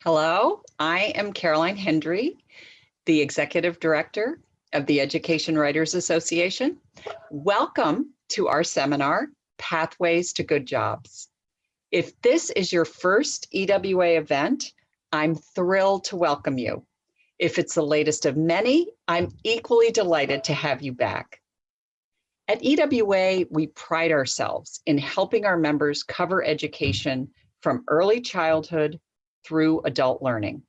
Hello, I am Caroline Hendrie, the Executive Director of the Education Writers Association. Welcome to our seminar, Pathways to Good Jobs. If this is your first EWA event, I'm thrilled to welcome you. If it's the latest of many, I'm equally delighted to have you back. At EWA, we pride ourselves in helping our members cover education from early childhood through adult learning.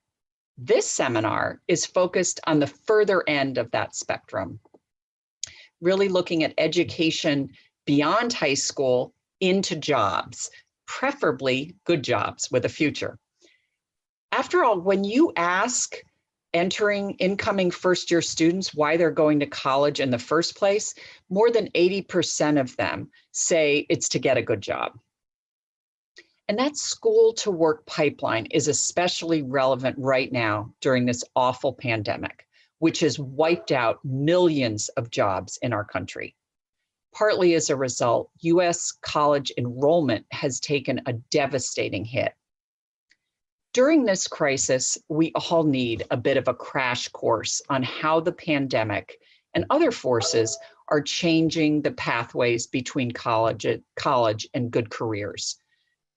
This seminar is focused on the further end of that spectrum, really looking at education beyond high school into jobs, preferably good jobs with a future. After all, when you ask incoming first-year students why they're going to college in the first place, more than 80% of them say it's to get a good job. And that school to work pipeline is especially relevant right now during this awful pandemic, which has wiped out millions of jobs in our country. Partly as a result, US college enrollment has taken a devastating hit. During this crisis, we all need a bit of a crash course on how the pandemic and other forces are changing the pathways between college and good careers.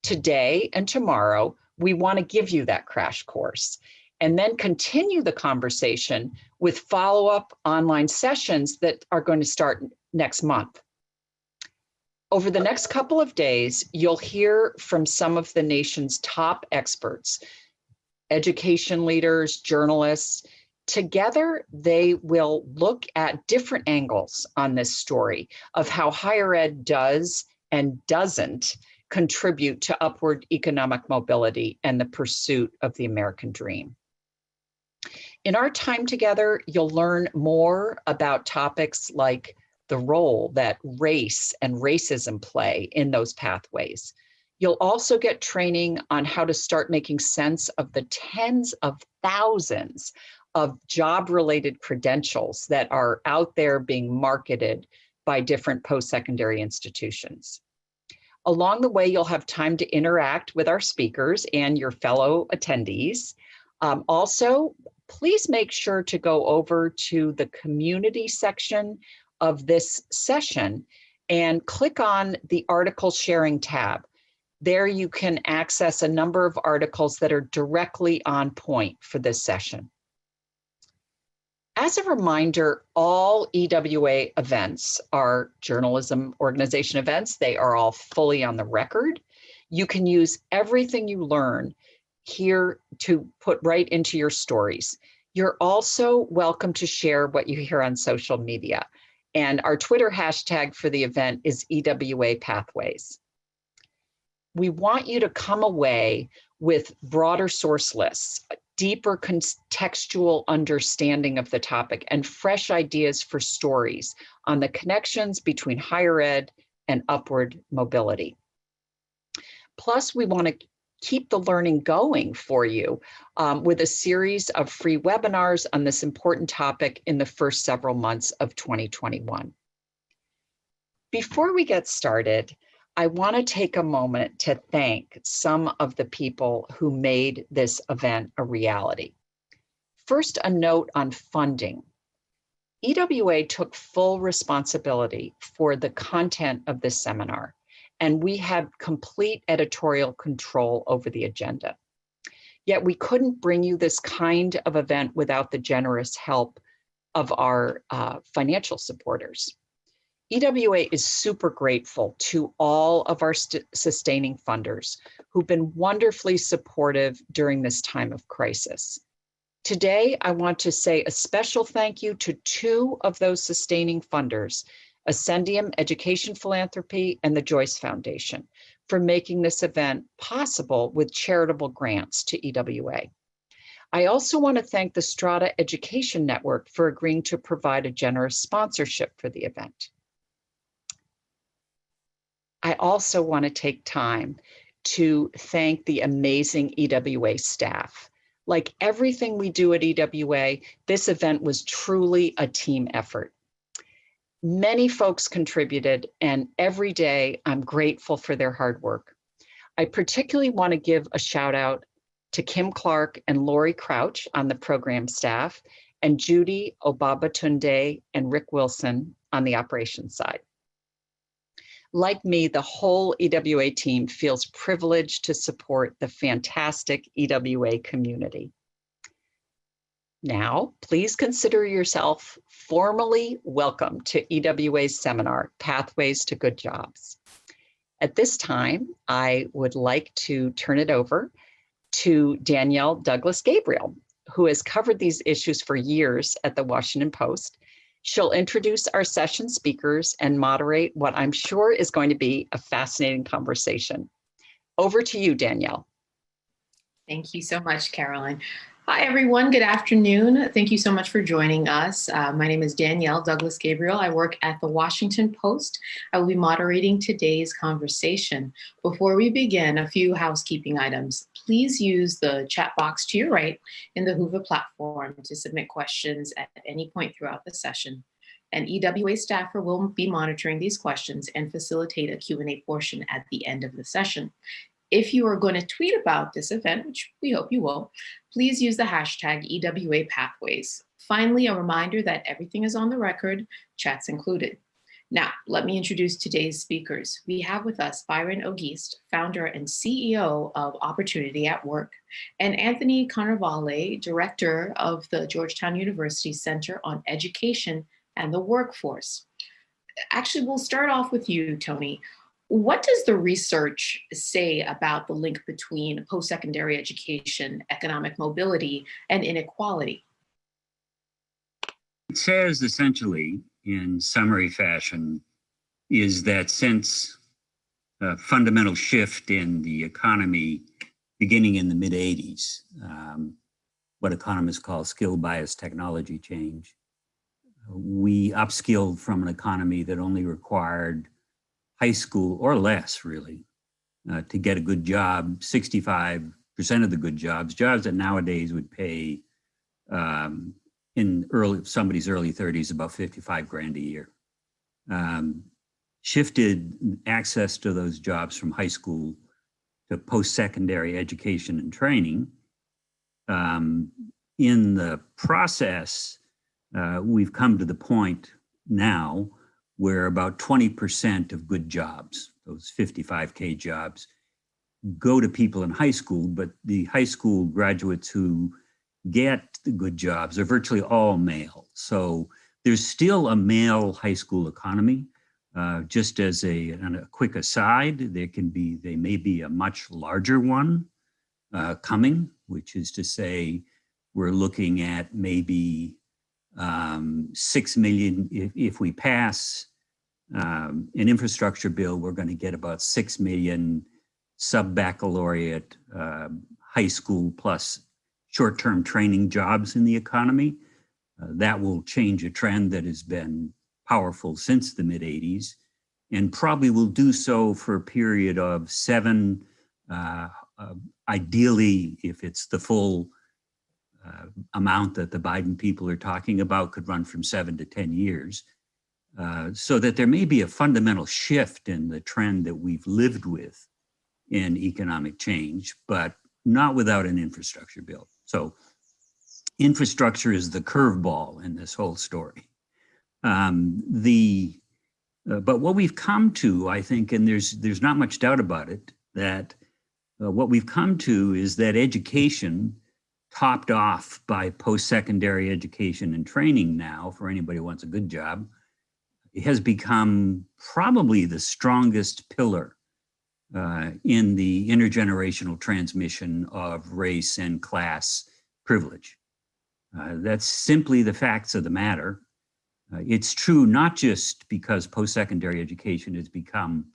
Today and tomorrow, we want to give you that crash course and then continue the conversation with follow-up online sessions that are going to start next month. Over the next couple of days, you'll hear from some of the nation's top experts, education leaders, journalists. Together, they will look at different angles on this story of how higher ed does and doesn't contribute to upward economic mobility and the pursuit of the American dream. In our time together, you'll learn more about topics like the role that race and racism play in those pathways. You'll also get training on how to start making sense of the tens of thousands of job-related credentials that are out there being marketed by different post-secondary institutions. Along the way, you'll have time to interact with our speakers and your fellow attendees. Also, please make sure to go over to the community section of this session and click on the article sharing tab. There you can access a number of articles that are directly on point for this session. As a reminder, all EWA events are journalism organization events. They are all fully on the record. You can use everything you learn here to put right into your stories. You're also welcome to share what you hear on social media. And our Twitter hashtag for the event is EWA Pathways. We want you to come away with broader source lists, deeper contextual understanding of the topic, and fresh ideas for stories on the connections between higher ed and upward mobility. Plus, we want to keep the learning going for you with a series of free webinars on this important topic in the first several months of 2021. Before we get started, I want to take a moment to thank some of the people who made this event a reality. First, a note on funding. EWA took full responsibility for the content of this seminar, and we had complete editorial control over the agenda. Yet we couldn't bring you this kind of event without the generous help of our financial supporters. EWA is super grateful to all of our sustaining funders who've been wonderfully supportive during this time of crisis. Today, I want to say a special thank you to two of those sustaining funders, Ascendium Education Philanthropy and the Joyce Foundation, for making this event possible with charitable grants to EWA. I also want to thank the Strata Education Network for agreeing to provide a generous sponsorship for the event. I also want to take time to thank the amazing EWA staff. Like everything we do at EWA, this event was truly a team effort. Many folks contributed, and every day I'm grateful for their hard work. I particularly want to give a shout out to Kim Clark and Lori Crouch on the program staff, and Judy Obabatunde and Rick Wilson on the operations side. Like me, the whole EWA team feels privileged to support the fantastic EWA community. Now, please consider yourself formally welcome to EWA's seminar, Pathways to Good Jobs. At this time, I would like to turn it over to Danielle Douglas-Gabriel, who has covered these issues for years at the Washington Post. She'll introduce our session speakers and moderate what I'm sure is going to be a fascinating conversation. Over to you, Danielle. Thank you so much, Caroline. Hi, everyone. Good afternoon. Thank you so much for joining us. My name is Danielle Douglas-Gabriel. I work at the Washington Post. I will be moderating today's conversation. Before we begin, a few housekeeping items. Please use the chat box to your right in the Hoover platform to submit questions at any point throughout the session. An EWA staffer will be monitoring these questions and facilitate a Q&A portion at the end of the session. If you are going to tweet about this event, which we hope you will, please use the hashtag EWA Pathways. Finally, a reminder that everything is on the record, chats included. Now, let me introduce today's speakers. We have with us Byron Auguste, founder and CEO of Opportunity at Work, and Anthony Carnevale, director of the Georgetown University Center on Education and the Workforce. Actually, we'll start off with you, Tony. What does the research say about the link between post-secondary education, economic mobility, and inequality? It says essentially, in summary fashion, is that since a fundamental shift in the economy beginning in the mid-'80s, what economists call skill-biased technology change, we upskilled from an economy that only required high school or less, really, to get a good job. 65% of the good jobs that nowadays would pay in somebody's early 30s about 55 grand a year, shifted access to those jobs from high school to post-secondary education and training. In the process, we've come to the point now where about 20% of good jobs, those 55K jobs, go to people in high school, but the high school graduates who get the good jobs are virtually all male. So there's still a male high school economy. Just as a quick aside, they may be a much larger one coming, which is to say, we're looking at maybe 6 million. If we pass an infrastructure bill, we're going to get about 6 million sub-baccalaureate high school plus short-term training jobs in the economy. That will change a trend that has been powerful since the mid-'80s and probably will do so for a period of 7, ideally, if it's the full amount that the Biden people are talking about, could run from 7 to 10 years, so that there may be a fundamental shift in the trend that we've lived with in economic change, but not without an infrastructure bill. So infrastructure is the curveball in this whole story. But what we've come to, I think, and there's not much doubt about it, that what we've come to is that education, topped off by post-secondary education and training now for anybody who wants a good job, has become probably the strongest pillar in the intergenerational transmission of race and class privilege. That's simply the facts of the matter. It's true not just because post-secondary education has become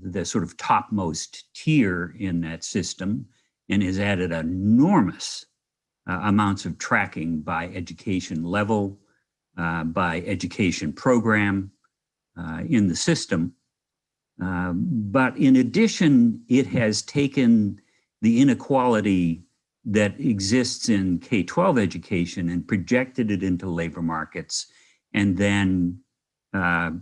the sort of topmost tier in that system and has added enormous amounts of tracking by education level, by education program in the system. But in addition, it has taken the inequality that exists in K-12 education and projected it into labor markets, and then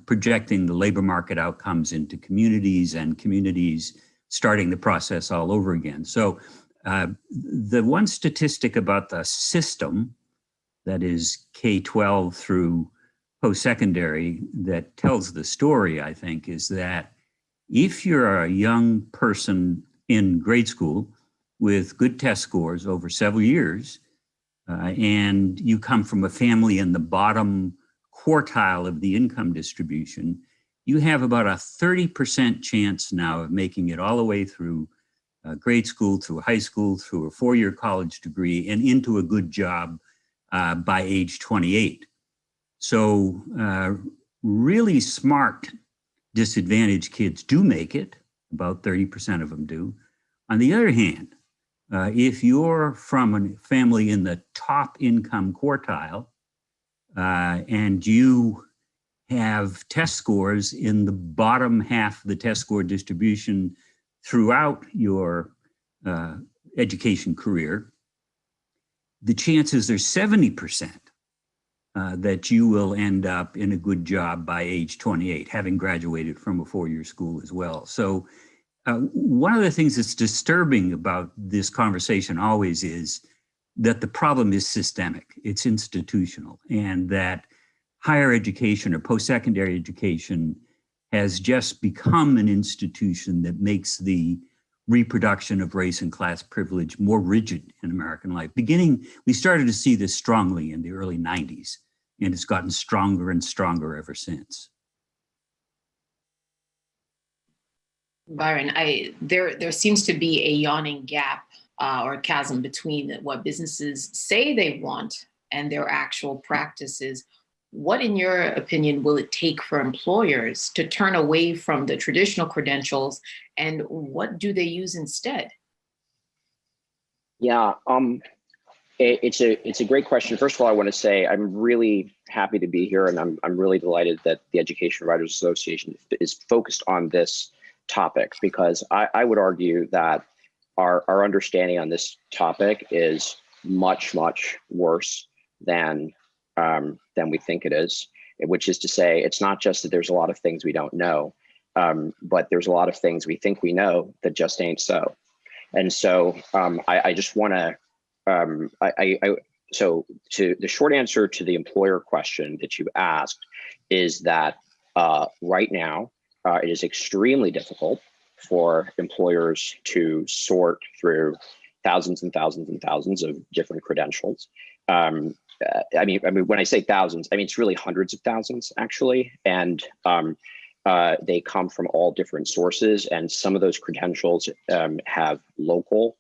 projecting the labor market outcomes into communities, and communities starting the process all over again. So The one statistic about the system, that is K-12 through post-secondary, that tells the story, I think, is that if you're a young person in grade school with good test scores over several years, and you come from a family in the bottom quartile of the income distribution, you have about a 30% chance now of making it all the way through grade school, through high school, through a four-year college degree, and into a good job by age 28. So really smart disadvantaged kids do make it, about 30% of them do. On the other hand, if you're from a family in the top income quartile and you have test scores in the bottom half of the test score distribution throughout your education career, the chances are 70% that you will end up in a good job by age 28, having graduated from a four-year school as well. So one of the things that's disturbing about this conversation always is that the problem is systemic, it's institutional, and that higher education or post-secondary education has just become an institution that makes the reproduction of race and class privilege more rigid in American life. We started to see this strongly in the early 90s, and it's gotten stronger and stronger ever since. Byron, there seems to be a yawning gap or chasm between what businesses say they want and their actual practices. What, in your opinion, will it take for employers to turn away from the traditional credentials, and what do they use instead? Yeah, it's a great question. First of all, I want to say I'm really happy to be here, and I'm really delighted that the Education Writers Association is focused on this topic, because I would argue that our understanding on this topic is much, much worse than we think it is, which is to say, it's not just that there's a lot of things we don't know, but there's a lot of things we think we know that just ain't so. And so I just want to, so to the short answer to the employer question that you asked is that right now, it is extremely difficult for employers to sort through thousands and thousands and thousands of different credentials. I mean, when I say thousands, I mean, it's really hundreds of thousands, actually. And they come from all different sources. And some of those credentials have local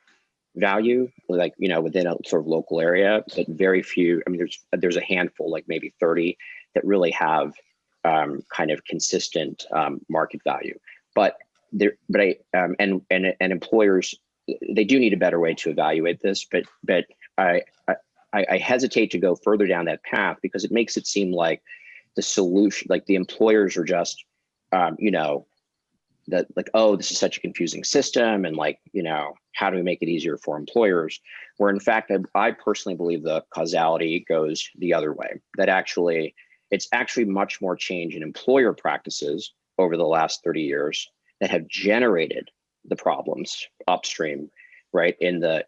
value, like, you know, within a sort of local area, but very few. I mean, there's a handful, like maybe 30, that really have kind of consistent market value. But employers, they do need a better way to evaluate this. But I hesitate to go further down that path, because it makes it seem like the solution, like the employers are just, you know, that like, oh, this is such a confusing system, and like, you know, how do we make it easier for employers? Where in fact, I personally believe the causality goes the other way. That actually, it's actually much more change in employer practices over the last 30 years that have generated the problems upstream, right, in the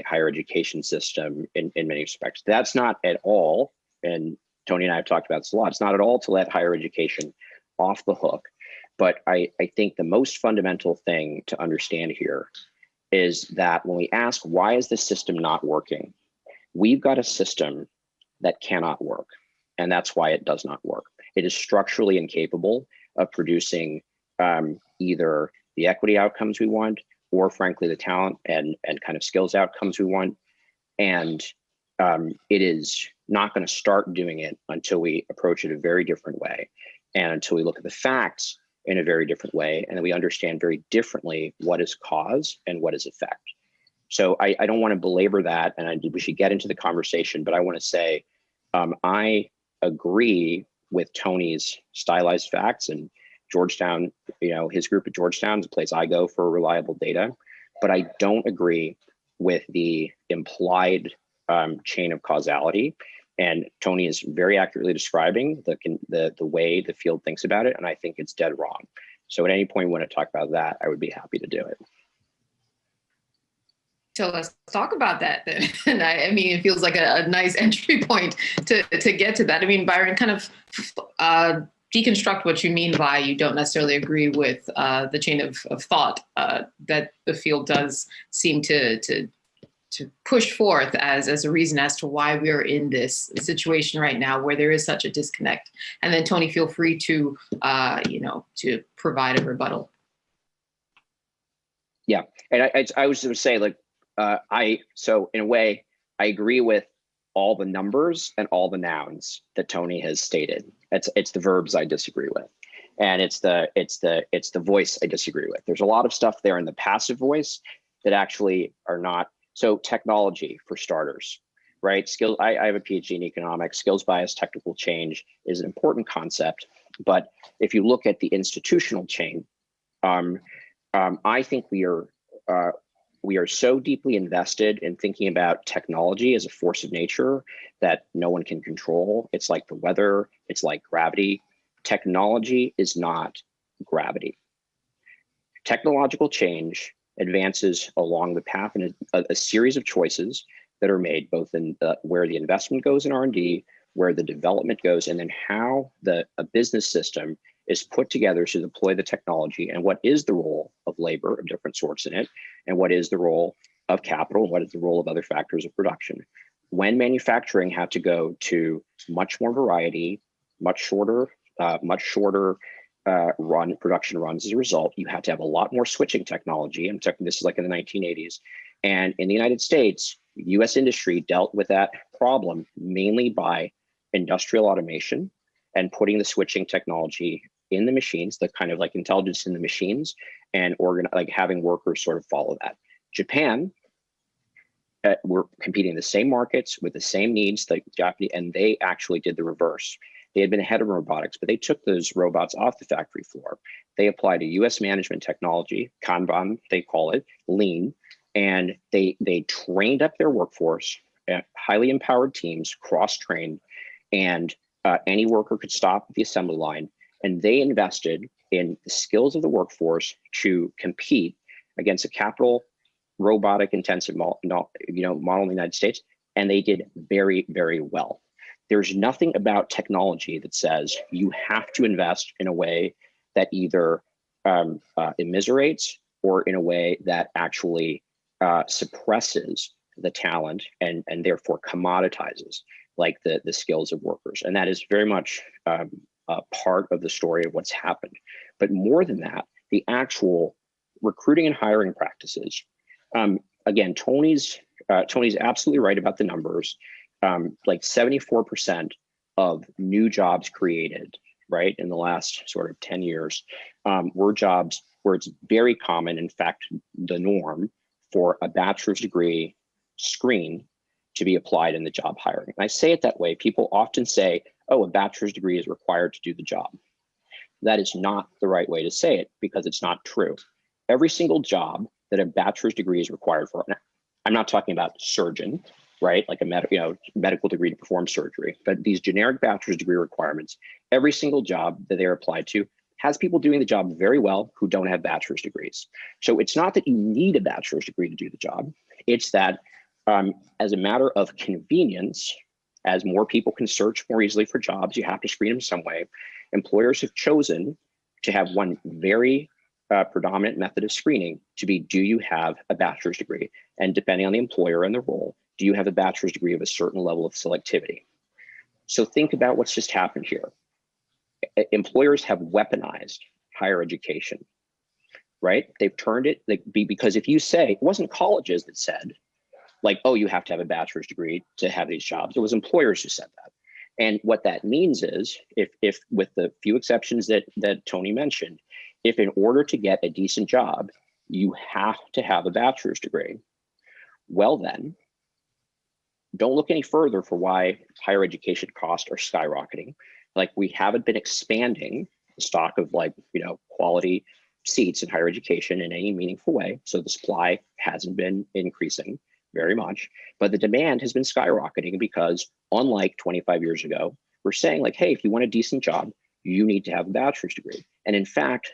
higher education system in many respects. That's not at all, and Tony and I have talked about this a lot, it's not at all to let higher education off the hook. But I think the most fundamental thing to understand here is that when we ask, why is this system not working? We've got a system that cannot work, and that's why it does not work. It is structurally incapable of producing either the equity outcomes we want, or frankly, the talent and kind of skills outcomes we want. And it is not going to start doing it until we approach it a very different way, and until we look at the facts in a very different way, and then we understand very differently what is cause and what is effect. So I don't want to belabor that, and we should get into the conversation, but I want to say I agree with Tony's stylized facts, and Georgetown, you know, his group at Georgetown is a place I go for reliable data, but I don't agree with the implied chain of causality. And Tony is very accurately describing the way the field thinks about it, and I think it's dead wrong. So at any point you want to talk about that, I would be happy to do it. So let's talk about that then. And I mean, it feels like a nice entry point to get to that. I mean, Byron, kind of deconstruct what you mean by you don't necessarily agree with the chain of thought that the field does seem to push forth as a reason as to why we are in this situation right now where there is such a disconnect. And then Tony, feel free to to provide a rebuttal. Yeah, and I was going to say, like, so in a way, I agree with all the numbers and all the nouns that Tony has stated. It's the verbs I disagree with, and it's the voice I disagree with. There's a lot of stuff there in the passive voice that actually are not. So technology, for starters, right? Skill. I have a PhD in economics. Skills bias, technical change is an important concept, but if you look at the institutional chain, I think we are so deeply invested in thinking about technology as a force of nature that no one can control. It's like the weather, it's like gravity. Technology is not gravity. Technological change advances along the path in a series of choices that are made, both in where the investment goes in R&D, where the development goes, and then how a business system is put together to deploy the technology, and what is the role of labor of different sorts in it, and what is the role of capital, and what is the role of other factors of production. When manufacturing had to go to much more variety, much shorter production runs as a result, you had to have a lot more switching technology. I'm talking, this is like in the 1980s. And in the United States, US industry dealt with that problem mainly by industrial automation and putting the switching technology in the machines, the kind of like intelligence in the machines, and like having workers sort of follow that. Japan, were competing in the same markets with the same needs, like Japanese, and they actually did the reverse. They had been ahead of robotics, but they took those robots off the factory floor. They applied a US management technology, Kanban, they call it, lean, and they trained up their workforce, highly empowered teams, cross-trained, and any worker could stop at the assembly line. And they invested in the skills of the workforce to compete against a capital robotic intensive model in the United States. And they did very, very well. There's nothing about technology that says you have to invest in a way that either immiserates or in a way that actually suppresses the talent and therefore commoditizes like the skills of workers. And that is very much a part of the story of what's happened. But more than that, the actual recruiting and hiring practices. Again, Tony's absolutely right about the numbers. Like 74% of new jobs created, right, in the last sort of 10 years were jobs where it's very common, in fact, the norm for a bachelor's degree screen to be applied in the job hiring. And I say it that way. People often say, oh, a bachelor's degree is required to do the job. That is not the right way to say it because it's not true. Every single job that a bachelor's degree is required for, now, I'm not talking about surgeon, right? Like a medical degree to perform surgery, but these generic bachelor's degree requirements, every single job that they're applied to has people doing the job very well who don't have bachelor's degrees. So it's not that you need a bachelor's degree to do the job. It's that as a matter of convenience, as more people can search more easily for jobs, you have to screen them some way. Employers have chosen to have one very predominant method of screening to be, do you have a bachelor's degree? And depending on the employer and the role, do you have a bachelor's degree of a certain level of selectivity? So think about what's just happened here. Employers have weaponized higher education, right? They've turned it, because if you say, it wasn't colleges that said, like, oh, you have to have a bachelor's degree to have these jobs. It was employers who said that. And what that means is, if with the few exceptions that Tony mentioned, if in order to get a decent job, you have to have a bachelor's degree, well then, don't look any further for why higher education costs are skyrocketing. Like, we haven't been expanding the stock of quality seats in higher education in any meaningful way. So the supply hasn't been increasing very much, but the demand has been skyrocketing because, unlike 25 years ago, we're saying like, hey, if you want a decent job, you need to have a bachelor's degree. And in fact,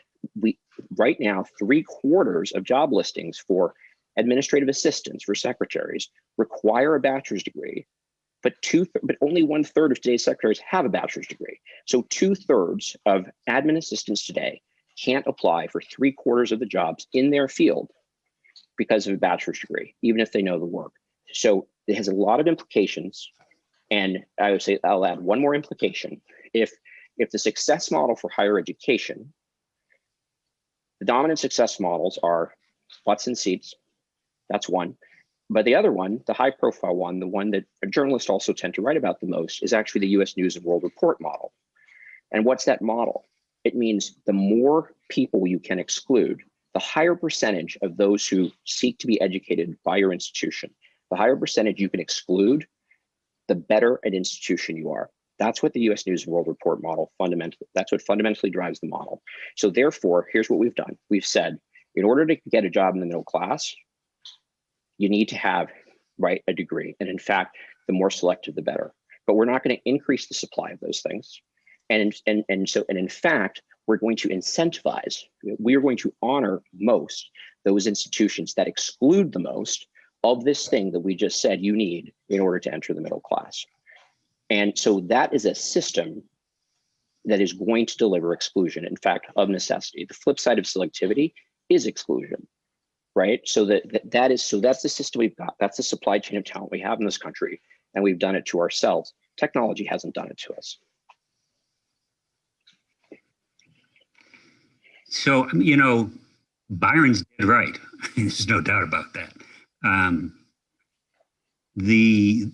right now, 3/4 of job listings for administrative assistants for secretaries require a bachelor's degree, but only 1/3 of today's secretaries have a bachelor's degree. So 2/3 of admin assistants today can't apply for 3/4 of the jobs in their field because of a bachelor's degree, even if they know the work. So it has a lot of implications. And I would say I'll add one more implication. If the success model for higher education, the dominant success models are butts and seats, that's one. But the other one, the high profile one, the one that journalists also tend to write about the most, is actually the US News and World Report model. And what's that model? It means the more people you can exclude, the higher percentage of those who seek to be educated by your institution, the higher percentage you can exclude, the better an institution you are. That's what the US News and World Report model fundamentally drives the model. So therefore, here's what we've done. We've said, in order to get a job in the middle class, you need to have, right, a degree. And in fact, the more selective, the better. But we're not going to increase the supply of those things. And in fact, we're going to incentivize, we are going to honor most those institutions that exclude the most of this thing that we just said you need in order to enter the middle class. And so that is a system that is going to deliver exclusion, in fact, of necessity. The flip side of selectivity is exclusion, right? So that's the system we've got. That's the supply chain of talent we have in this country, and we've done it to ourselves. Technology hasn't done it to us. So, Byron's dead right. There's no doubt about that. The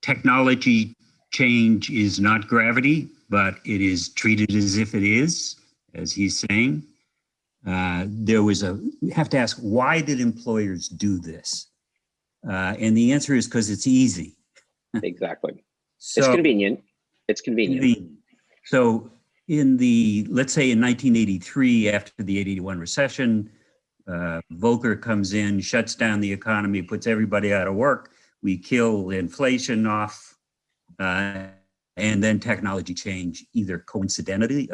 technology change is not gravity, but it is treated as if it is, as he's saying. We have to ask, why did employers do this? And the answer is because it's easy. Exactly. So, it's convenient. It's convenient. So let's say in 1983, after the 81 recession, Volcker comes in, shuts down the economy, puts everybody out of work. We kill inflation off, and then technology change, either coincidentally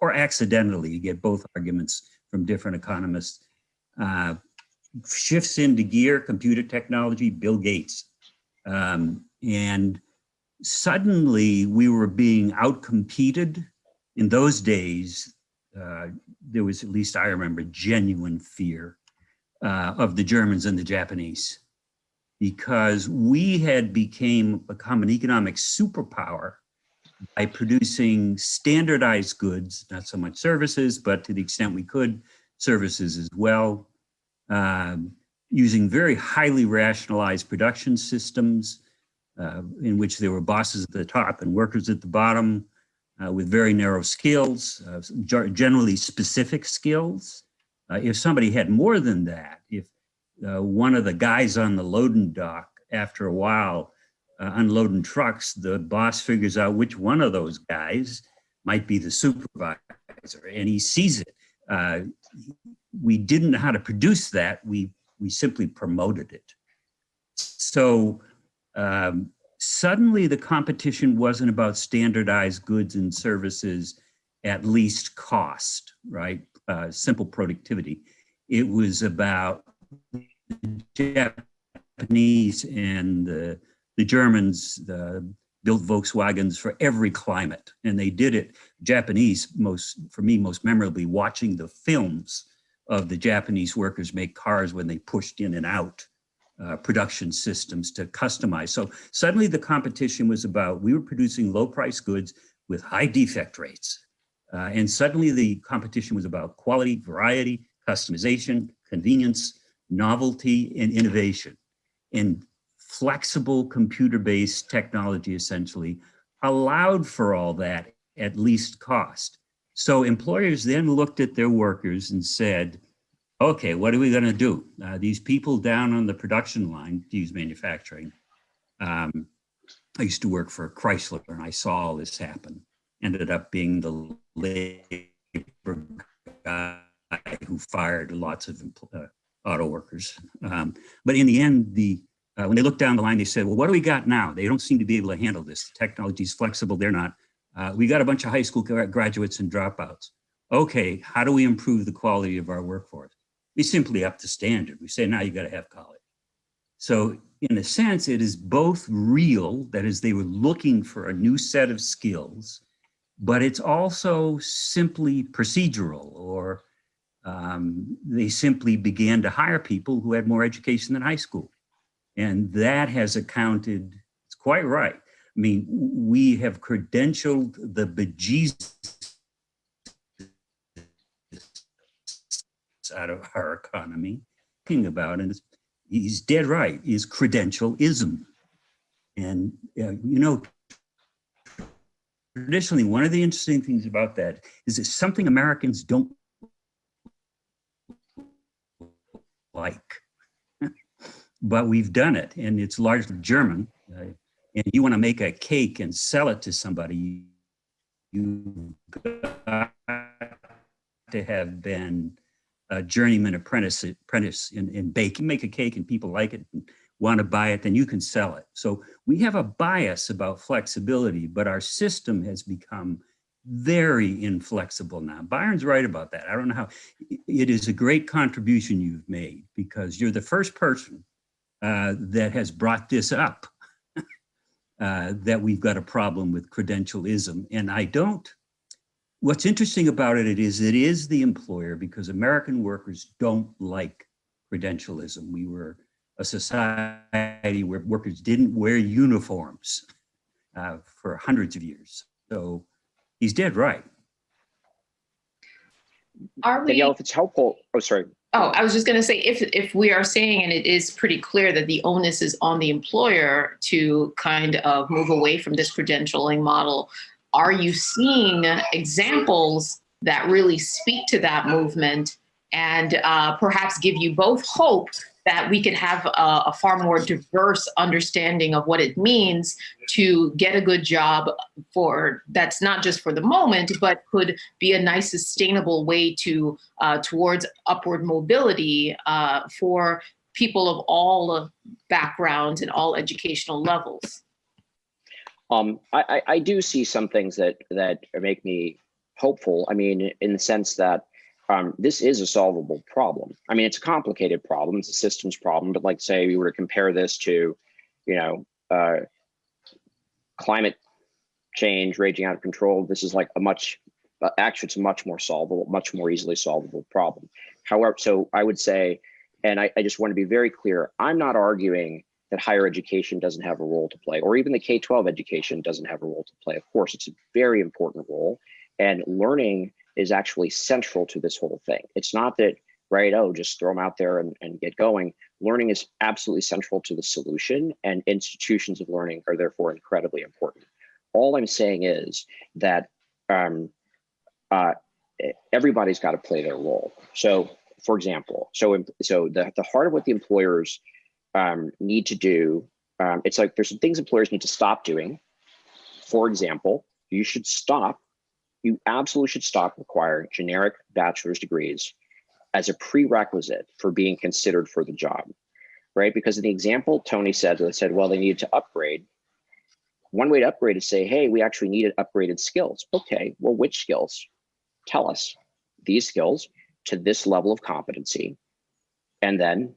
or accidentally. You get both arguments from different economists. Shifts into gear, computer technology, Bill Gates. And suddenly we were being outcompeted. In those days, there was, at least I remember, genuine fear of the Germans and the Japanese, because we had become an economic superpower by producing standardized goods, not so much services, but to the extent we could, services as well, using very highly rationalized production systems in which there were bosses at the top and workers at the bottom, with very narrow skills, generally specific skills. If somebody had more than that, if one of the guys on the loading dock, after a while, unloading trucks, the boss figures out which one of those guys might be the supervisor, and he sees it. We didn't know how to produce that. We simply promoted it. So suddenly the competition wasn't about standardized goods and services at least cost, right? Simple productivity. It was about the Japanese and the Germans built Volkswagens for every climate, and they did it. Japanese, most memorably, watching the films of the Japanese workers make cars when they pushed in and out production systems to customize. So suddenly the competition was about, we were producing low price goods with high defect rates. And suddenly the competition was about quality, variety, customization, convenience, novelty, and innovation. And flexible computer-based technology essentially allowed for all that at least cost. So employers then looked at their workers and said, okay, what are we going to do? These people down on the production line, to use manufacturing, I used to work for Chrysler and I saw all this happen. Ended up being the labor guy who fired lots of auto workers. But in the end, when they looked down the line, they said, well, what do we got now? They don't seem to be able to handle this. The technology's flexible, they're not. We got a bunch of high school graduates and dropouts. Okay, how do we improve the quality of our workforce? We simply up the standard. We say, now you got to have college. So in a sense, it is both real, that is, they were looking for a new set of skills, but it's also simply procedural, or they simply began to hire people who had more education than high school. And that has accounted, it's quite right. I mean, we have credentialed the bejesus out of our economy. Thinking about, and he's dead right, is credentialism. And, traditionally, one of the interesting things about that is it's something Americans don't like. But we've done it, and it's largely German. And you want to make a cake and sell it to somebody, you've got to have been a journeyman apprentice in baking. Make a cake and people like it and want to buy it, then you can sell it. So we have a bias about flexibility, but our system has become very inflexible now. Byron's right about that. I don't know how. It is a great contribution you've made, because you're the first person that has brought this up, that we've got a problem with credentialism. And what's interesting about it is the employer, because American workers don't like credentialism. We were a society where workers didn't wear uniforms for hundreds of years. So he's dead right. Danielle, if it's helpful, oh, sorry. Oh, I was just going to say, if we are saying, and it is pretty clear that the onus is on the employer to kind of move away from this credentialing model, are you seeing examples that really speak to that movement and perhaps give you both hope that we could have a far more diverse understanding of what it means to get a good job that's not just for the moment, but could be a nice sustainable way to towards upward mobility for people of all backgrounds and all educational levels? I do see some things that make me hopeful. I mean, in the sense that this is a solvable problem. I mean, it's a complicated problem. It's a systems problem. But like, say, we were to compare this to, climate change raging out of control. This is like actually, it's a much more solvable, much more easily solvable problem. However, so I would say, and I just want to be very clear, I'm not arguing that higher education doesn't have a role to play, or even the K-12 education doesn't have a role to play. Of course, it's a very important role, and learning is actually central to this whole thing. It's not that, right, just throw them out there and get going. Learning is absolutely central to the solution, and institutions of learning are therefore incredibly important. All I'm saying is that everybody's got to play their role. So, for example, the heart of what the employers need to do, it's like there's some things employers need to stop doing. For example, you absolutely should stop requiring generic bachelor's degrees as a prerequisite for being considered for the job, right? Because in the example Tony said, well, they needed to upgrade. One way to upgrade is say, hey, we actually needed upgraded skills. Okay, well, which skills? Tell us these skills to this level of competency, and then,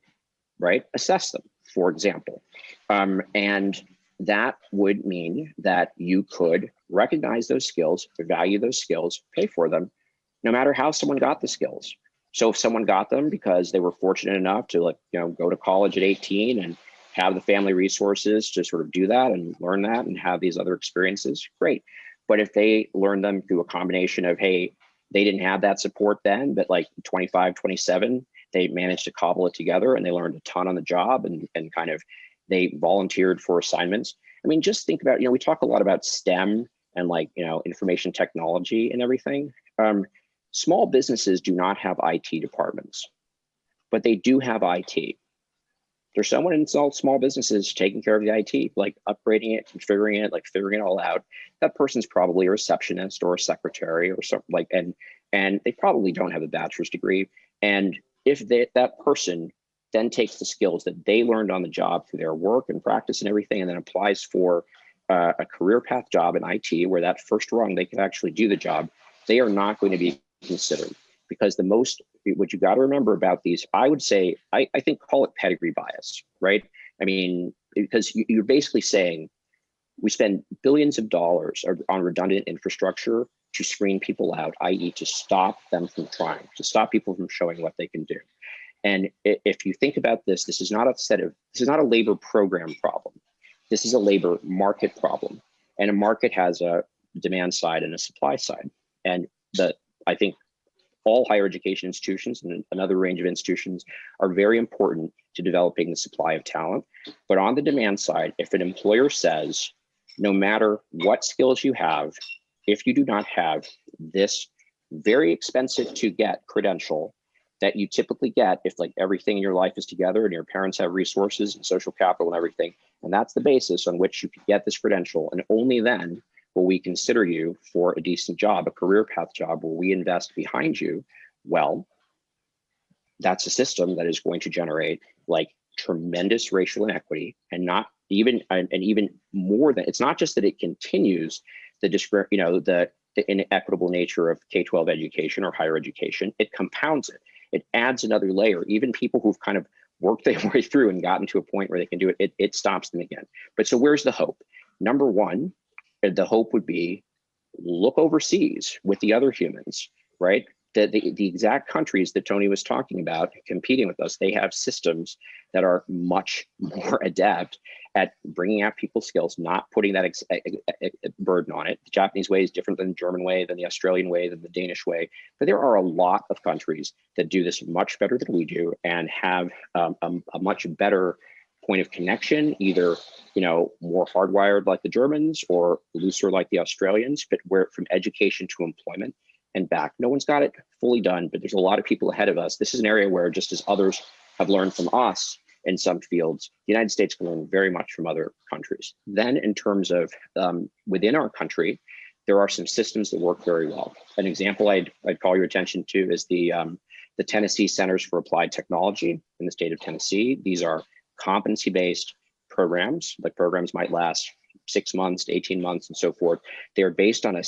right, assess them, for example. And that would mean that you could recognize those skills, value those skills, pay for them, no matter how someone got the skills. So if someone got them because they were fortunate enough to go to college at 18 and have the family resources to sort of do that and learn that and have these other experiences, great. But if they learned them through a combination of, hey, they didn't have that support then, but like 25, 27, they managed to cobble it together and they learned a ton on the job and kind of they volunteered for assignments. I mean, just think about, we talk a lot about STEM and information technology and everything. Small businesses do not have IT departments, but they do have IT. There's someone in small businesses taking care of the IT, like upgrading it, configuring it, figuring it all out. That person's probably a receptionist or a secretary or something and they probably don't have a bachelor's degree. And if that person then takes the skills that they learned on the job through their work and practice and everything, and then applies for a career path job in IT, where that first rung, they can actually do the job, they are not going to be considered. because what you got to remember about these, I would say, I think call it pedigree bias, right? I mean, because you're basically saying we spend billions of dollars on redundant infrastructure to screen people out, i.e. to stop them from trying, to stop people from showing what they can do. And if you think about this, this is not a labor program problem. This is a labor market problem. And a market has a demand side and a supply side. And I think all higher education institutions and another range of institutions are very important to developing the supply of talent. But on the demand side, if an employer says, no matter what skills you have, if you do not have this very expensive to get credential that you typically get if like everything in your life is together and your parents have resources and social capital and everything, and that's the basis on which you can get this credential, and only then will we consider you for a decent job, a career path job where we invest behind you, well, that's a system that is going to generate like tremendous racial inequity, and not even, and even more than, it's not just that it continues the inequitable nature of K-12 education or higher education, it compounds it. It adds another layer. Even people who've kind of worked their way through and gotten to a point where they can do it, it stops them again. But so where's the hope? Number one, the hope would be look overseas with the other humans, right? The exact countries that Tony was talking about competing with us, they have systems that are much more adept at bringing out people's skills, not putting that burden on it. The Japanese way is different than the German way, than the Australian way, than the Danish way. But there are a lot of countries that do this much better than we do and have a much better point of connection, either more hardwired like the Germans or looser like the Australians, but where from education to employment and back. No one's got it fully done, but there's a lot of people ahead of us. This is an area where, just as others have learned from us in some fields, the United States can learn very much from other countries. Then in terms of within our country, there are some systems that work very well. An example I'd call your attention to is the Tennessee Centers for Applied Technology in the state of Tennessee. These are competency-based programs. The programs might last 6 months to 18 months and so forth. They're based on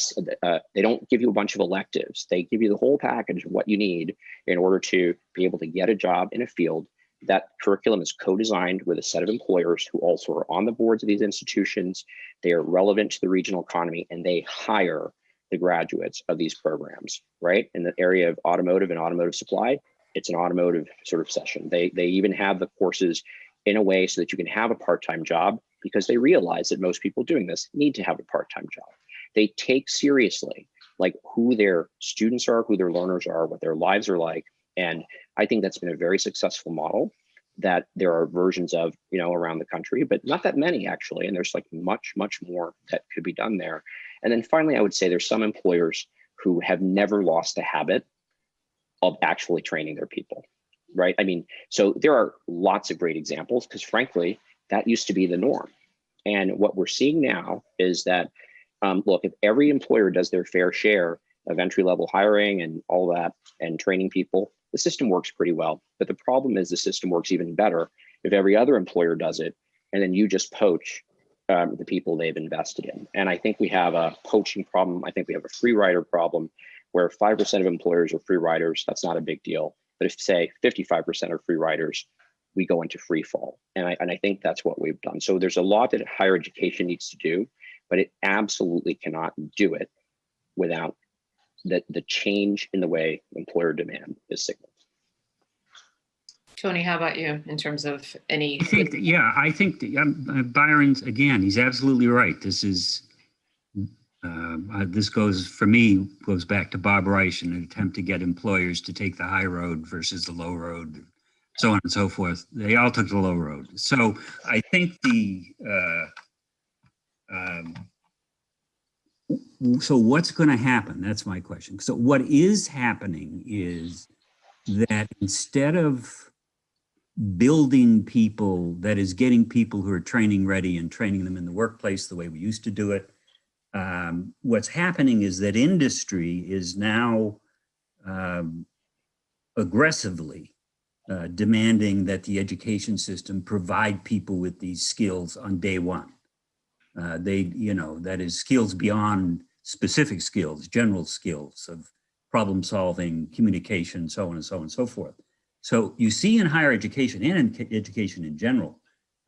they don't give you a bunch of electives. They give you the whole package of what you need in order to be able to get a job in a field. That curriculum is co-designed with a set of employers who also are on the boards of these institutions. They are relevant to the regional economy, and they hire the graduates of these programs, right? In the area of automotive and automotive supply, it's an automotive sort of session. They even have the courses in a way so that you can have a part-time job, because they realize that most people doing this need to have a part-time job. They take seriously like who their students are, who their learners are, what their lives are like. And I think that's been a very successful model that there are versions of, around the country, but not that many actually. And there's like much, much more that could be done there. And then finally, I would say there's some employers who have never lost the habit of actually training their people, right? I mean, so there are lots of great examples, because frankly, that used to be the norm. And what we're seeing now is that, look, if every employer does their fair share of entry-level hiring and all that and training people, the system works pretty well. But the problem is the system works even better if every other employer does it, and then you just poach the people they've invested in. And I think we have a poaching problem. I think we have a free rider problem, where 5% of employers are free riders. That's not a big deal. But if, say, 55% are free riders, we go into free fall. And I think that's what we've done. So there's a lot that higher education needs to do, but it absolutely cannot do it without the change in the way employer demand is signaled. Tony, how about you in terms of any? I think Byron's, again, he's absolutely right. This is, this goes back to Bob Reich and an attempt to get employers to take the high road versus the low road, so on and so forth. They all took the low road. So I think so what's going to happen? That's my question. So what is happening is that instead of building people, that is getting people who are training ready and training them in the workplace the way we used to do it, what's happening is that industry is now aggressively demanding that the education system provide people with these skills on day one. That is skills beyond specific skills, general skills of problem solving, communication, so on and so on and so forth. So you see in higher education and in education in general,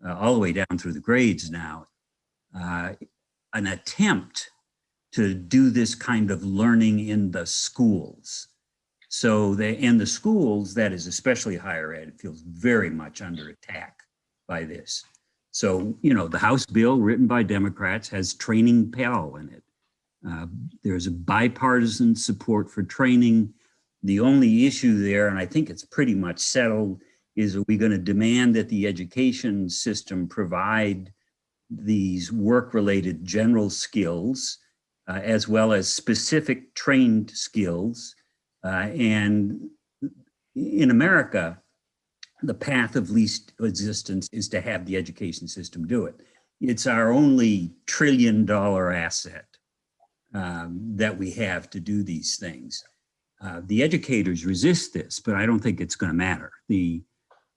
all the way down through the grades now, an attempt to do this kind of learning in the schools. So in the schools, that is especially higher ed, it feels very much under attack by this. So, you know, the House bill written by Democrats has training Pell in it. There's a bipartisan support for training. The only issue there, and I think it's pretty much settled, is are we going to demand that the education system provide these work-related general skills as well as specific trained skills. And in America, the path of least resistance is to have the education system do it. It's our only $1 trillion asset that we have to do these things. The educators resist this, but I don't think it's going to matter.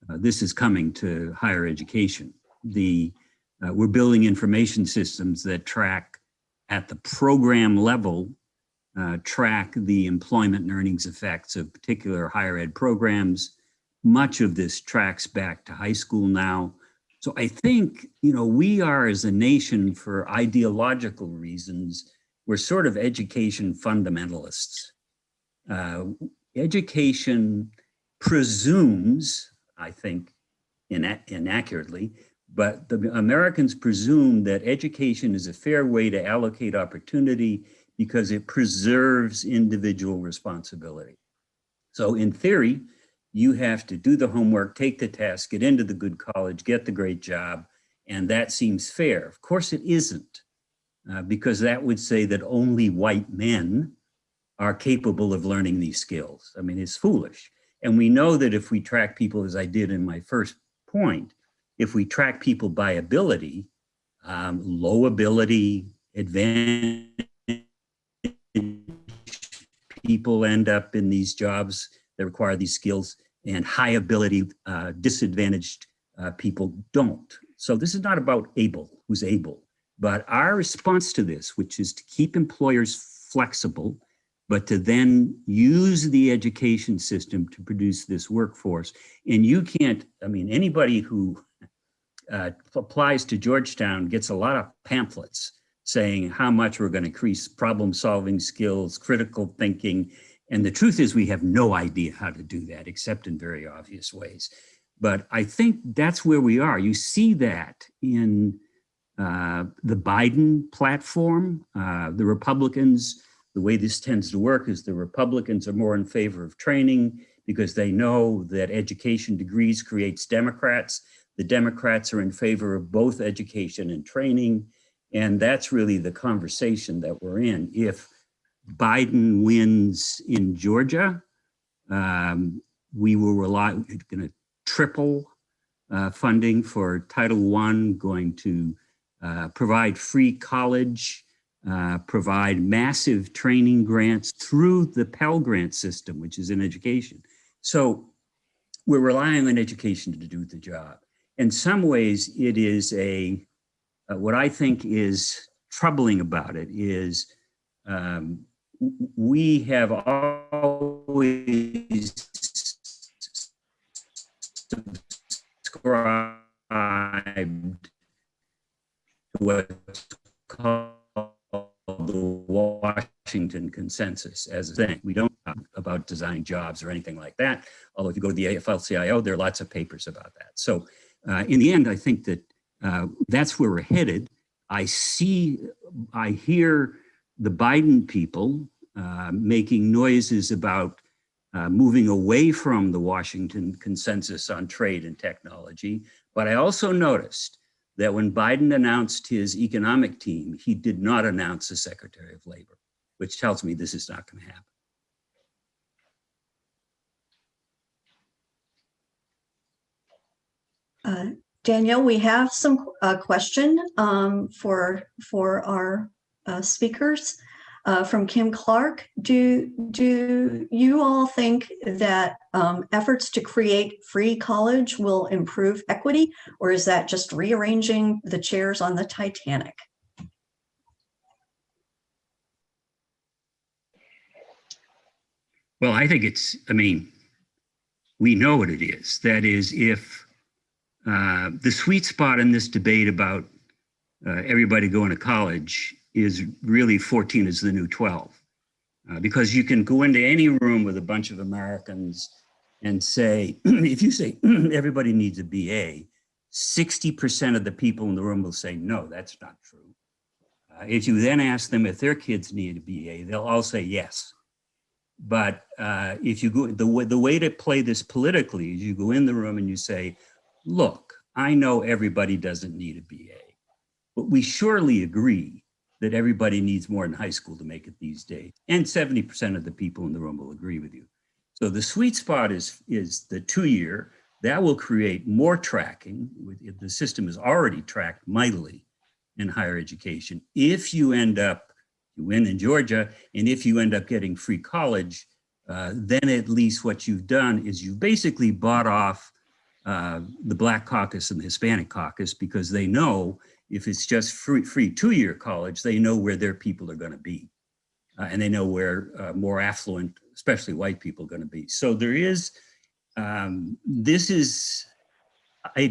This is coming to higher education. We're building information systems that track at the program level, track the employment and earnings effects of particular higher ed programs. Much of this tracks back to high school now. So I think, you know, we are as a nation, for ideological reasons, we're sort of education fundamentalists. Education presumes, I think inaccurately, but the Americans presume that education is a fair way to allocate opportunity because it preserves individual responsibility. So in theory, you have to do the homework, take the test, get into the good college, get the great job, and that seems fair. Of course it isn't, because that would say that only white men are capable of learning these skills. I mean, it's foolish. And we know that if we track people, as I did in my first point, if we track people by ability, low ability, advanced people end up in these jobs that require these skills, and high ability, disadvantaged people don't. So this is not about who's able, but our response to this, which is to keep employers flexible, but to then use the education system to produce this workforce. And you can't, I mean, anybody who applies to Georgetown gets a lot of pamphlets saying how much we're going to increase problem-solving skills, critical thinking. And the truth is we have no idea how to do that, except in very obvious ways. But I think that's where we are. You see that in the Biden platform. The Republicans, the way this tends to work is the Republicans are more in favor of training because they know that education degrees creates Democrats. The Democrats are in favor of both education and training. And that's really the conversation that we're in. If Biden wins in Georgia, we will we're going to triple funding for Title I, going to provide free college, provide massive training grants through the Pell Grant system, which is in education. So we're relying on education to do the job. In some ways, it is what I think is troubling about it is we have always subscribed to what's called the Washington consensus as a thing. We don't talk about designing jobs or anything like that. Although if you go to the AFL-CIO, there are lots of papers about that. So in the end, I think that that's where we're headed. I hear the Biden people making noises about moving away from the Washington consensus on trade and technology. But I also noticed that when Biden announced his economic team, he did not announce a Secretary of Labor, which tells me this is not going to happen. Danielle, we have some question for our speakers from Kim Clark. Do you all think that efforts to create free college will improve equity, or is that just rearranging the chairs on the Titanic? Well, I think we know what it is. That is, if the sweet spot in this debate about everybody going to college is really 14 is the new 12. Because you can go into any room with a bunch of Americans and say, if you say everybody needs a BA, 60% of the people in the room will say, no, that's not true. If you then ask them if their kids need a BA, they'll all say yes. But if you go, the way to play this politically is you go in the room and you say, look, I know everybody doesn't need a BA, but we surely agree that everybody needs more in high school to make it these days. And 70% of the people in the room will agree with you. So the sweet spot is the 2-year. That will create more tracking. The system is already tracked mightily in higher education. If you win in Georgia, and if you end up getting free college, then at least what you've done is you've basically bought off the Black caucus and the Hispanic caucus, because they know if it's just free 2-year college, they know where their people are going to be. And they know where more affluent, especially white people, are going to be. So there is, I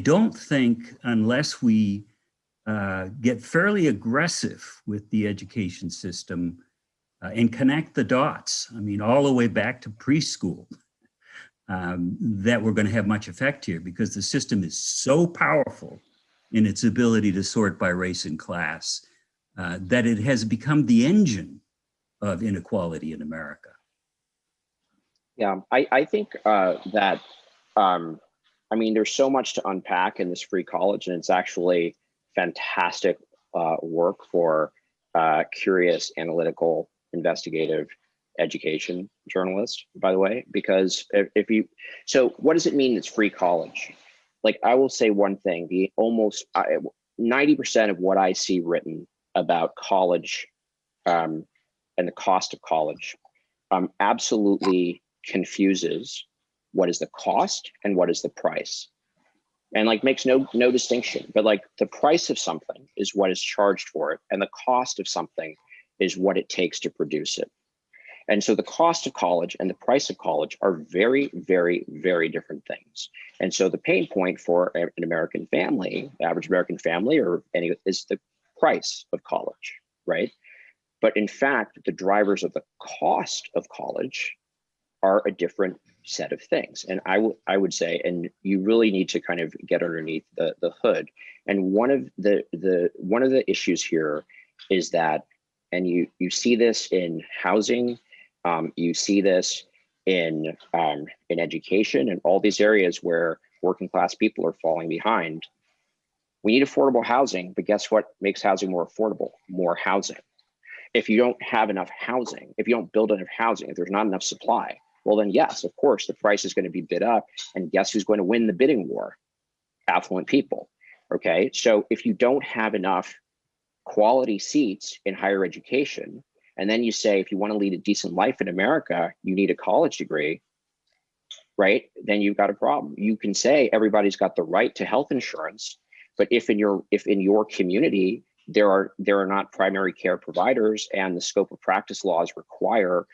don't think, unless we get fairly aggressive with the education system and connect the dots, I mean, all the way back to preschool, that we're going to have much effect here, because the system is so powerful in its ability to sort by race and class that it has become the engine of inequality in America. Yeah, I think that, I mean, there's so much to unpack in this free college, and it's actually fantastic work for curious, analytical, investigative education journalists, by the way, because so what does it mean it's free college? Like, I will say one thing, 90% of what I see written about college and the cost of college absolutely confuses what is the cost and what is the price, and like makes no distinction. But like, the price of something is what is charged for it, and the cost of something is what it takes to produce it. And so the cost of college and the price of college are very, very, very different things. And so the pain point for an American family, the average American family, is the price of college, right? But in fact, the drivers of the cost of college are a different set of things. And I would say, and you really need to kind of get underneath the hood. And one of the issues here is that, and you see this in housing, you see this in education, and all these areas where working class people are falling behind. We need affordable housing, but guess what makes housing more affordable? More housing. If you don't have enough housing, if you don't build enough housing, if there's not enough supply, well then yes, of course, the price is going to be bid up, and guess who's going to win the bidding war? Affluent people, okay? So if you don't have enough quality seats in higher education, and then you say, if you want to lead a decent life in America, you need a college degree, right? Then you've got a problem. You can say everybody's got the right to health insurance, but if in your community there are not primary care providers, and the scope of practice laws require,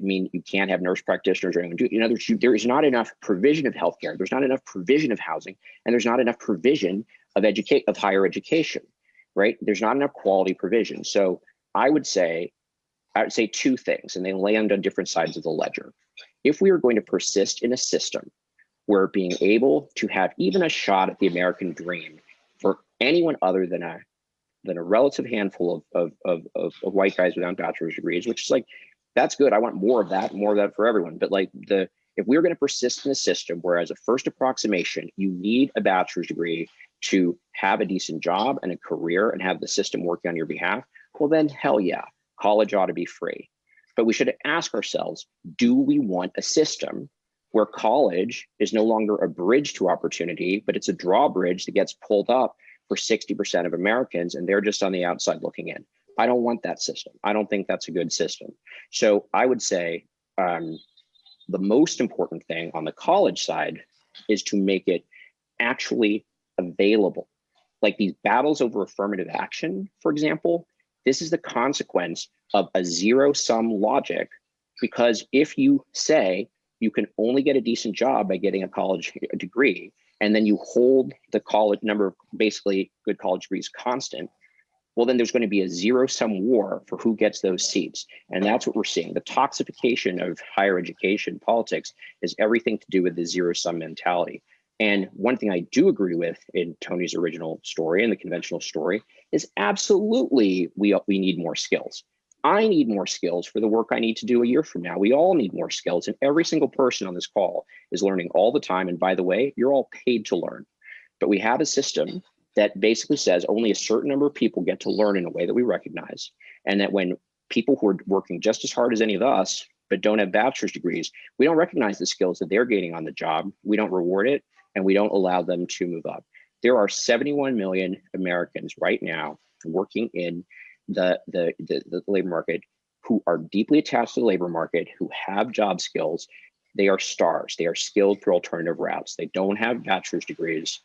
mean you can't have nurse practitioners or anything. In other words, there is not enough provision of healthcare. There's not enough provision of housing, and there's not enough provision of higher education, right? There's not enough quality provision. So I would say two things, and they land on different sides of the ledger. If we are going to persist in a system where being able to have even a shot at the American dream for anyone other than a relative handful of white guys without bachelor's degrees, which is that's good. I want more of that for everyone. But if we're going to persist in a system where, as a first approximation, you need a bachelor's degree to have a decent job and a career and have the system working on your behalf, well then hell yeah, college ought to be free. But we should ask ourselves, do we want a system where college is no longer a bridge to opportunity, but it's a drawbridge that gets pulled up for 60% of Americans, and they're just on the outside looking in? I don't want that system. I don't think that's a good system. So I would say the most important thing on the college side is to make it actually available. Like these battles over affirmative action, for example, this is the consequence of a zero-sum logic Because if you say you can only get a decent job by getting a college degree, and then you hold the college number of basically good college degrees constant, well, then there's going to be a zero-sum war for who gets those seats. And that's what we're seeing. The toxification of higher education politics is everything to do with the zero-sum mentality. And one thing I do agree with in Tony's original story and the conventional story is absolutely we need more skills. I need more skills for the work I need to do a year from now. We all need more skills, and every single person on this call is learning all the time. And by the way, you're all paid to learn. But we have a system that basically says only a certain number of people get to learn in a way that we recognize. And that when people who are working just as hard as any of us, but don't have bachelor's degrees, we don't recognize the skills that they're gaining on the job. We don't reward it, and we don't allow them to move up. There are 71 million Americans right now working in the labor market who are deeply attached to the labor market, who have job skills. They are stars. They are skilled through alternative routes. They don't have bachelor's degrees,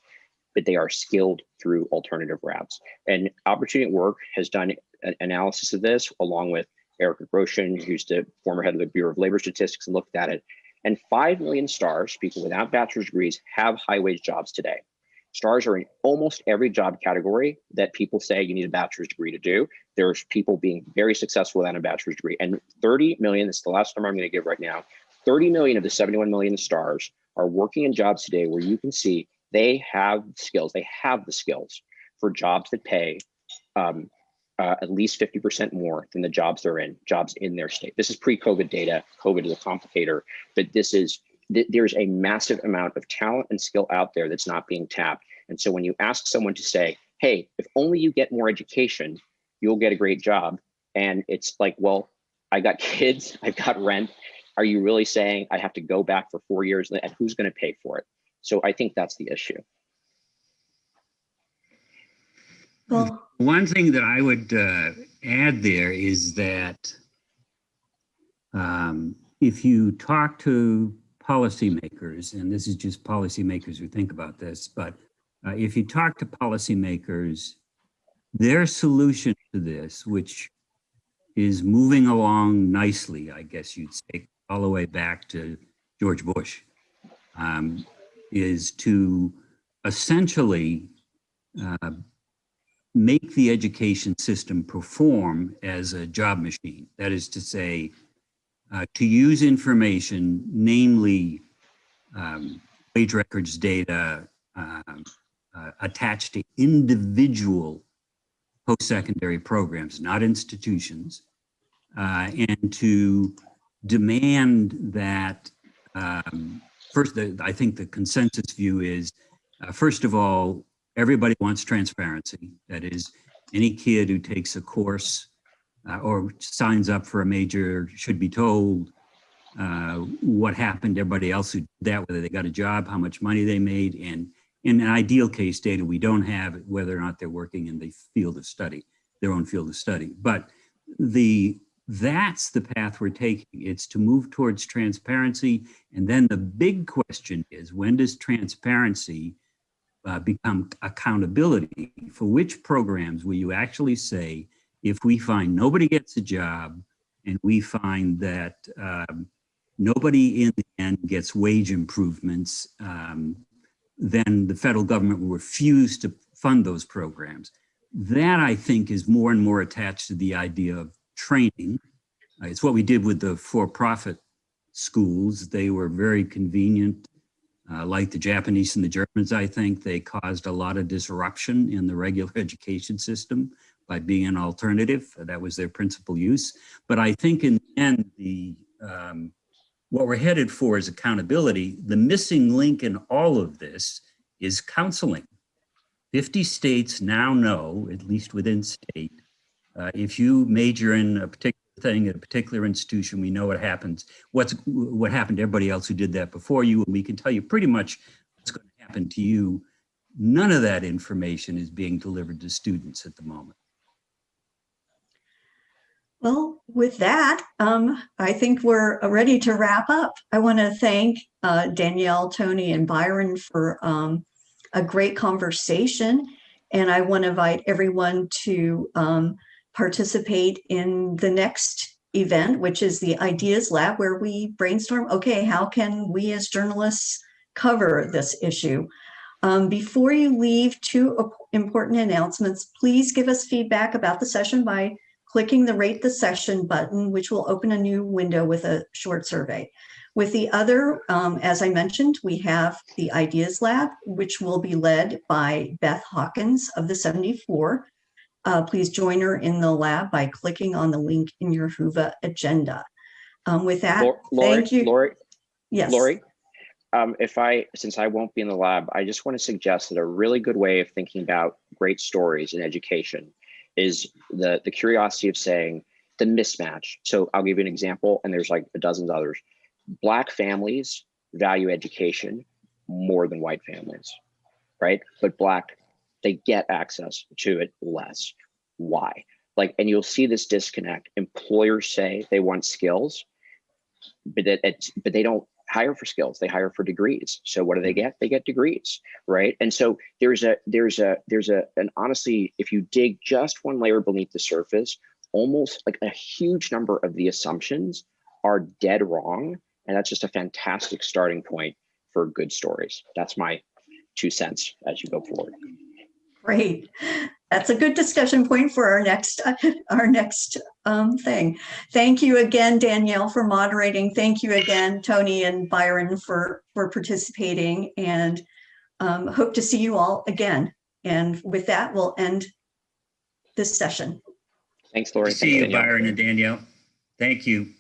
but they are skilled through alternative routes. And Opportunity at Work has done an analysis of this, along with Erica Groshin, who's the former head of the Bureau of Labor Statistics, and looked at it. And 5 million stars, people without bachelor's degrees, have high-wage jobs today. Stars are in almost every job category that people say you need a bachelor's degree to do. There's people being very successful without a bachelor's degree. And 30 million, this is the last number I'm going to give right now, 30 million of the 71 million stars are working in jobs today where you can see they have skills. They have the skills for jobs that pay at least 50% more than the jobs they're in, jobs in their state. This is pre-COVID data. COVID is a complicator, but there's a massive amount of talent and skill out there that's not being tapped. And so when you ask someone to say, hey, if only you get more education, you'll get a great job. And it's like, well, I got kids, I've got rent. Are you really saying I have to go back for 4 years, and who's going to pay for it? So I think that's the issue. Well, one thing that I would add there is that if you talk to policymakers, and this is just policymakers who think about this, but if you talk to policymakers, their solution to this, which is moving along nicely, I guess you'd say, all the way back to George Bush, is to essentially make the education system perform as a job machine. That is to say, to use information, namely wage records data attached to individual post-secondary programs, not institutions, and to demand that first, I think the consensus view is, first of all, everybody wants transparency. That is, any kid who takes a course or signs up for a major should be told what happened to everybody else who did that, whether they got a job, how much money they made, and in an ideal case data we don't have, whether or not they're working in the field of study, their own field of study. But that's the path we're taking. It's to move towards transparency. And then the big question is, when does transparency become accountability? For which programs will you actually say, if we find nobody gets a job and we find that nobody in the end gets wage improvements, then the federal government will refuse to fund those programs. That, I think, is more and more attached to the idea of training. It's what we did with the for-profit schools. They were very convenient. Like the Japanese and the Germans, I think, they caused a lot of disruption in the regular education system by being an alternative. That was their principal use. But I think in the end, what we're headed for is accountability. The missing link in all of this is counseling. 50 states now know, at least within state, if you major in a particular thing at a particular institution, we know what happens. What happened to everybody else who did that before you, and we can tell you pretty much what's going to happen to you. None of that information is being delivered to students at the moment. Well, with that, I think we're ready to wrap up. I want to thank Danielle, Tony, and Byron for a great conversation. And I want to invite everyone to participate in the next event, which is the Ideas Lab, where we brainstorm, okay, how can we as journalists cover this issue? Before you leave, two important announcements. Please give us feedback about the session by clicking the Rate the Session button, which will open a new window with a short survey. With the other, as I mentioned, we have the Ideas Lab, which will be led by Beth Hawkins of the 74. Please join her in the lab by clicking on the link in your Whova agenda. With that, thank you. Lori, yes. Lori, since I won't be in the lab, I just want to suggest that a really good way of thinking about great stories in education is the curiosity of saying the mismatch. So I'll give you an example, and there's like a dozen others. Black families value education more than white families, right? But they get access to it less. Why? Like, and you'll see this disconnect. Employers say they want skills, but they don't hire for skills. They hire for degrees. So what do they get? They get degrees, right? And so there's an honestly, if you dig just one layer beneath the surface, almost like a huge number of the assumptions are dead wrong. And that's just a fantastic starting point for good stories. That's my 2 cents as you go forward. Great. That's a good discussion point for our next thing. Thank you again, Danielle, for moderating. Thank you again, Tony and Byron, for participating, and hope to see you all again. And with that, we'll end this session. Thanks, Lori. See you, Byron and Danielle. Thank you.